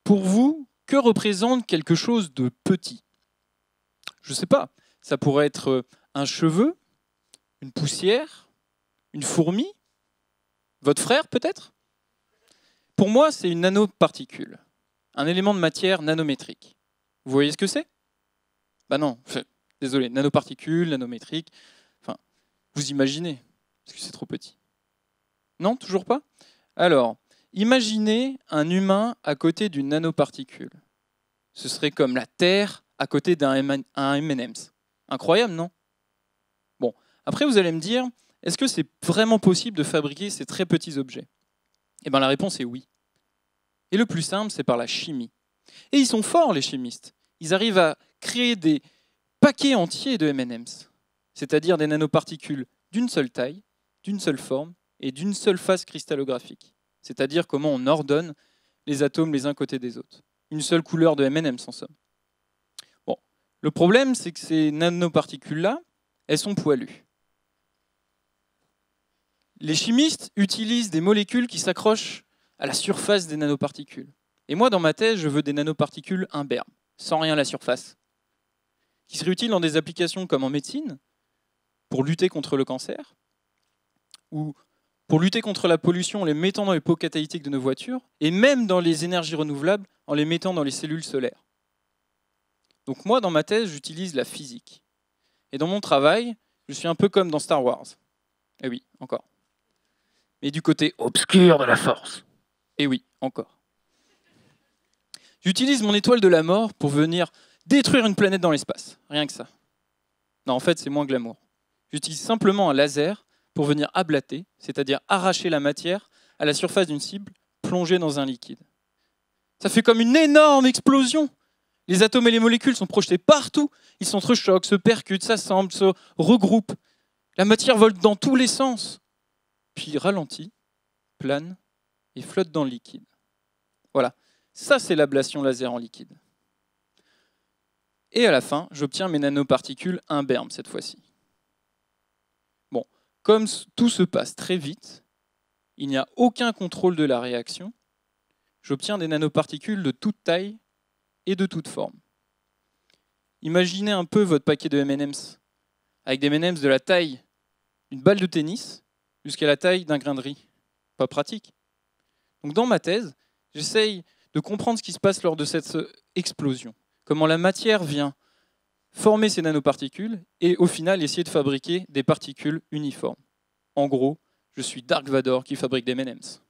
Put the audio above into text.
Pour vous, que représente quelque chose de petit? Je ne sais pas, ça pourrait être un cheveu, une poussière, une fourmi, votre frère peut-être? Pour moi, c'est une nanoparticule, un élément de matière nanométrique. Vous voyez ce que c'est? Ben non, désolé, nanoparticule, nanométrique, enfin, vous imaginez, parce que c'est trop petit. Non, toujours pas? Alors, imaginez un humain à côté d'une nanoparticule. Ce serait comme la Terre à côté d'un M&M's. Incroyable, non? Bon, après vous allez me dire, est-ce que c'est vraiment possible de fabriquer ces très petits objets? Eh bien la réponse est oui. Et le plus simple, c'est par la chimie. Et ils sont forts, les chimistes. Ils arrivent à créer des paquets entiers de M&M's, c'est-à-dire des nanoparticules d'une seule taille, d'une seule forme et d'une seule phase cristallographique. C'est-à-dire comment on ordonne les atomes les uns côté des autres. Une seule couleur de M&M's en somme. Bon, le problème, c'est que ces nanoparticules-là, elles sont poilues. Les chimistes utilisent des molécules qui s'accrochent à la surface des nanoparticules. Et moi, dans ma thèse, je veux des nanoparticules imberbes, sans rien à la surface, qui seraient utiles dans des applications comme en médecine, pour lutter contre le cancer, ou pour lutter contre la pollution en les mettant dans les pots catalytiques de nos voitures, et même dans les énergies renouvelables en les mettant dans les cellules solaires. Donc moi, dans ma thèse, j'utilise la physique. Et dans mon travail, je suis un peu comme dans Star Wars. Eh oui, encore. Mais du côté obscur de la force. Eh oui, encore. J'utilise mon étoile de la mort pour venir détruire une planète dans l'espace. Rien que ça. Non, en fait, c'est moins glamour. J'utilise simplement un laser pour venir ablater, c'est-à-dire arracher la matière à la surface d'une cible plongée dans un liquide. Ça fait comme une énorme explosion. Les atomes et les molécules sont projetés partout. Ils s'entrechoquent, se percutent, s'assemblent, se regroupent. La matière vole dans tous les sens. Puis ralentit, plane et flotte dans le liquide. Voilà, ça c'est l'ablation laser en liquide. Et à la fin, j'obtiens mes nanoparticules imberbes cette fois-ci. Bon, comme tout se passe très vite, il n'y a aucun contrôle de la réaction, j'obtiens des nanoparticules de toute taille et de toute forme. Imaginez un peu votre paquet de M&M's, avec des M&M's de la taille d'une balle de tennis jusqu'à la taille d'un grain de riz. Pas pratique. Donc dans ma thèse, j'essaye de comprendre ce qui se passe lors de cette explosion. Comment la matière vient former ces nanoparticules et au final essayer de fabriquer des particules uniformes. En gros, je suis Dark Vador qui fabrique des M&M's.